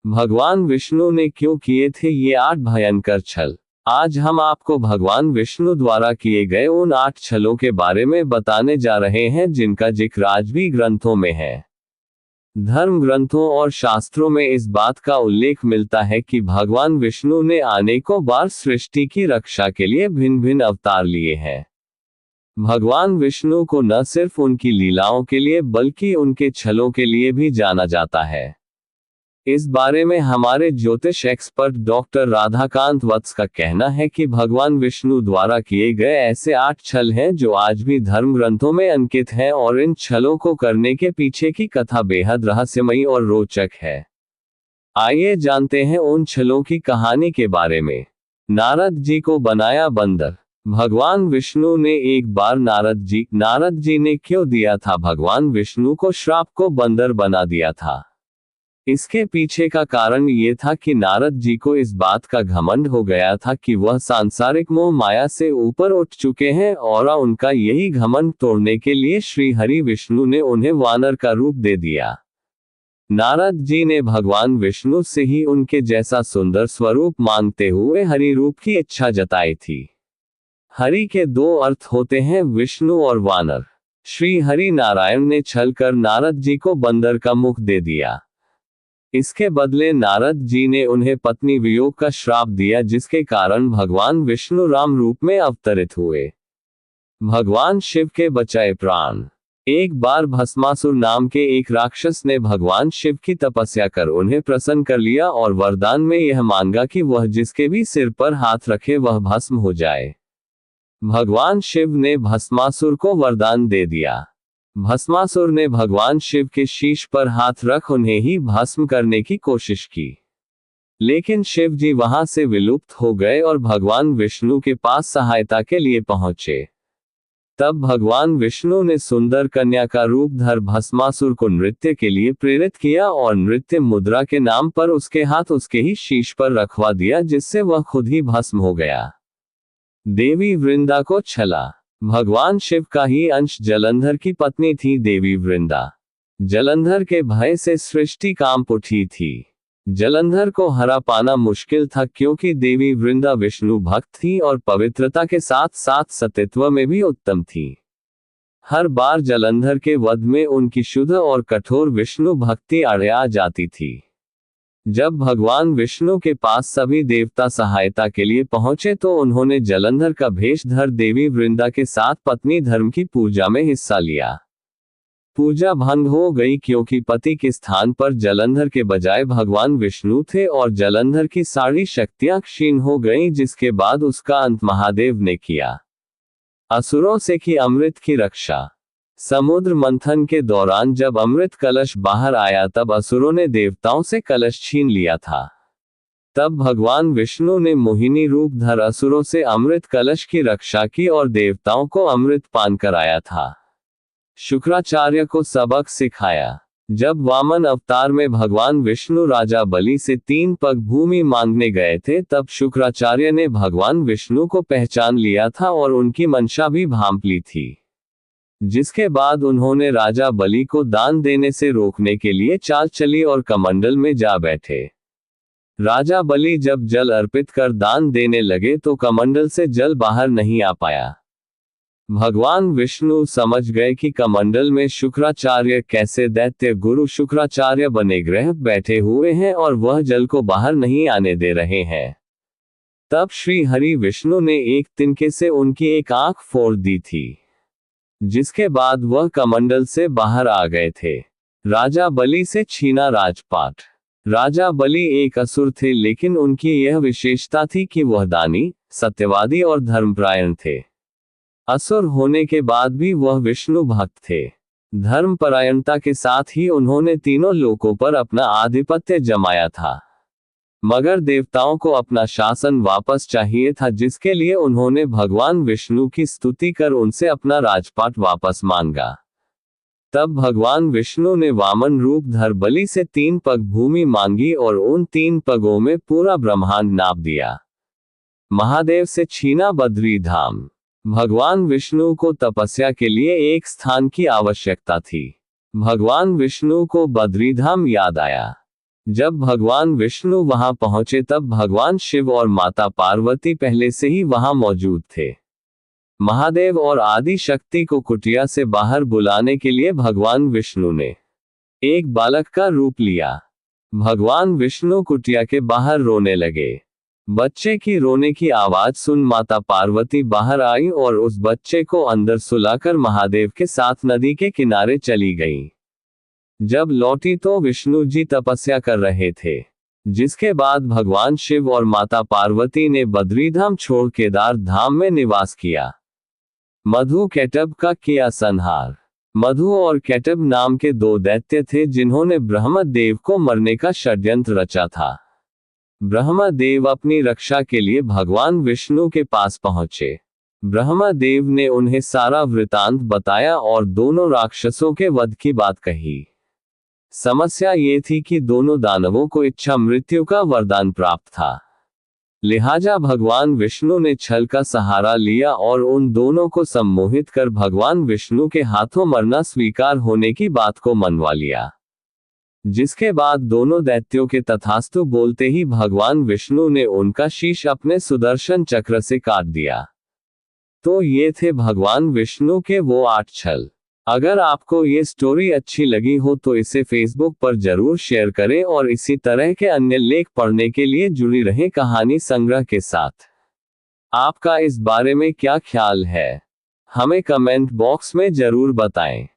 भगवान विष्णु ने क्यों किए थे ये 8 भयंकर छल। आज हम आपको भगवान विष्णु द्वारा किए गए उन 8 छलों के बारे में बताने जा रहे हैं जिनका जिक्र आज भी ग्रंथों में है। धर्म ग्रंथों और शास्त्रों में इस बात का उल्लेख मिलता है कि भगवान विष्णु ने अनेकों बार सृष्टि की रक्षा के लिए भिन्न भिन्न अवतार लिए हैं। भगवान विष्णु को न सिर्फ उनकी लीलाओं के लिए बल्कि उनके छलों के लिए भी जाना जाता है। इस बारे में हमारे ज्योतिष एक्सपर्ट डॉक्टर राधाकांत वत्स का कहना है कि भगवान विष्णु द्वारा किए गए ऐसे 8 छल हैं जो आज भी धर्म ग्रंथों में अंकित हैं और इन छलों को करने के पीछे की कथा बेहद रहस्यमयी और रोचक है। आइए जानते हैं उन छलों की कहानी के बारे में। नारद जी को बनाया बंदर। भगवान विष्णु ने एक बार नारद जी ने क्यों दिया था भगवान विष्णु को श्राप को बंदर बना दिया था। इसके पीछे का कारण ये था कि नारद जी को इस बात का घमंड हो गया था कि वह सांसारिक मोह माया से ऊपर उठ चुके हैं और उनका यही घमंड तोड़ने के लिए श्री हरि विष्णु ने उन्हें वानर का रूप दे दिया। नारद जी ने भगवान विष्णु से ही उनके जैसा सुंदर स्वरूप मांगते हुए हरि रूप की इच्छा जताई थी। हरि के 2 अर्थ होते हैं, विष्णु और वानर। श्री हरि नारायण ने छल कर नारद जी को बंदर का मुख दे दिया। इसके बदले नारद जी ने उन्हें पत्नी वियोग का श्राप दिया जिसके कारण भगवान विष्णु राम रूप में अवतरित हुए। भगवान शिव के बचाए प्राण। एक बार भस्मासुर नाम के एक राक्षस ने भगवान शिव की तपस्या कर उन्हें प्रसन्न कर लिया और वरदान में यह मांगा कि वह जिसके भी सिर पर हाथ रखे वह भस्म हो जाए। भगवान शिव ने भस्मासुर को वरदान दे दिया। भस्मासुर ने भगवान शिव के शीश पर हाथ रख उन्हें ही भस्म करने की कोशिश की, लेकिन शिव जी वहां से विलुप्त हो गए और भगवान विष्णु के पास सहायता के लिए पहुंचे। तब भगवान विष्णु ने सुंदर कन्या का रूप धर भस्मासुर को नृत्य के लिए प्रेरित किया और नृत्य मुद्रा के नाम पर उसके हाथ उसके ही शीश पर रखवा दिया जिससे वह खुद ही भस्म हो गया। देवी वृंदा को छला। भगवान शिव का ही अंश जलंधर की पत्नी थी देवी वृंदा। जलंधर के भय से सृष्टि कांप उठी थी। जलंधर को हरा पाना मुश्किल था क्योंकि देवी वृंदा विष्णु भक्त थी और पवित्रता के साथ साथ सतीत्व में भी उत्तम थी। हर बार जलंधर के वध में उनकी शुद्ध और कठोर विष्णु भक्ति अड़िया जाती थी। जब भगवान विष्णु के पास सभी देवता सहायता के लिए पहुंचे तो उन्होंने जलंधर का भेष धर देवी वृंदा के साथ पत्नी धर्म की पूजा में हिस्सा लिया। पूजा भंग हो गई क्योंकि पति के स्थान पर जलंधर के बजाय भगवान विष्णु थे और जलंधर की सारी शक्तियां क्षीण हो गईं, जिसके बाद उसका अंत महादेव ने किया। असुरों से की अमृत की रक्षा। समुद्र मंथन के दौरान जब अमृत कलश बाहर आया तब असुरों ने देवताओं से कलश छीन लिया था। तब भगवान विष्णु ने मोहिनी रूप धर असुरों से अमृत कलश की रक्षा की और देवताओं को अमृत पान कराया था। शुक्राचार्य को सबक सिखाया। जब वामन अवतार में भगवान विष्णु राजा बलि से 3 पग भूमि मांगने गए थे तब शुक्राचार्य ने भगवान विष्णु को पहचान लिया था और उनकी मंशा भी भांप ली थी, जिसके बाद उन्होंने राजा बलि को दान देने से रोकने के लिए चाल चली और कमंडल में जा बैठे। राजा बलि जब जल अर्पित कर दान देने लगे तो कमंडल से जल बाहर नहीं आ पाया। भगवान विष्णु समझ गए कि कमंडल में शुक्राचार्य कैसे दैत्य गुरु शुक्राचार्य बने ग्रह बैठे हुए हैं और वह जल को बाहर नहीं आने दे रहे हैं। तब श्री हरि विष्णु ने एक तिनके से उनकी एक आंख फोड़ दी थी, जिसके बाद वह कमंडल से बाहर आ गए थे। राजा बलि से छीना राजपाट। राजा बलि एक असुर थे लेकिन उनकी यह विशेषता थी कि वह दानी, सत्यवादी और धर्मपरायण थे। असुर होने के बाद भी वह विष्णु भक्त थे। धर्मपरायणता के साथ ही उन्होंने तीनों लोकों पर अपना आधिपत्य जमाया था, मगर देवताओं को अपना शासन वापस चाहिए था, जिसके लिए उन्होंने भगवान विष्णु की स्तुति कर उनसे अपना राजपाट वापस मांगा। तब भगवान विष्णु ने वामन रूप धर बलि से 3 पग भूमि मांगी और उन 3 पगों में पूरा ब्रह्मांड नाप दिया। महादेव से छीना बद्री धाम। भगवान विष्णु को तपस्या के लिए एक स्थान की आवश्यकता थी। भगवान विष्णु को बद्रीधाम याद आया। जब भगवान विष्णु वहां पहुंचे तब भगवान शिव और माता पार्वती पहले से ही वहां मौजूद थे। महादेव और आदि शक्ति को कुटिया से बाहर बुलाने के लिए भगवान विष्णु ने एक बालक का रूप लिया। भगवान विष्णु कुटिया के बाहर रोने लगे। बच्चे की रोने की आवाज सुन माता पार्वती बाहर आई और उस बच्चे को अंदर सुलाकर महादेव के साथ नदी के किनारे चली गईं। जब लौटी तो विष्णु जी तपस्या कर रहे थे, जिसके बाद भगवान शिव और माता पार्वती ने बद्रीधाम छोड़ केदार धाम में निवास किया। मधु कैटभ का किया संहार। मधु और कैटभ नाम के दो दैत्य थे जिन्होंने ब्रह्मदेव को मरने का षड्यंत्र रचा था। ब्रह्मदेव अपनी रक्षा के लिए भगवान विष्णु के पास पहुंचे। ब्रह्मदेव ने उन्हें सारा वृतांत बताया और दोनों राक्षसों के वध की बात कही। समस्या ये थी कि दोनों दानवों को इच्छा मृत्यु का वरदान प्राप्त था। लिहाजा भगवान विष्णु ने छल का सहारा लिया और उन दोनों को सम्मोहित कर भगवान विष्णु के हाथों मरना स्वीकार होने की बात को मनवा लिया। जिसके बाद दोनों दैत्यों के तथास्तु बोलते ही भगवान विष्णु ने उनका शीश अपने सुदर्शन चक्र से काट दिया। तो ये थे भगवान विष्णु के वो 8 छल। अगर आपको ये स्टोरी अच्छी लगी हो तो इसे फेसबुक पर जरूर शेयर करें और इसी तरह के अन्य लेख पढ़ने के लिए जुड़ी रहें कहानी संग्रह के साथ। आपका इस बारे में क्या ख्याल है, हमें कमेंट बॉक्स में जरूर बताएं।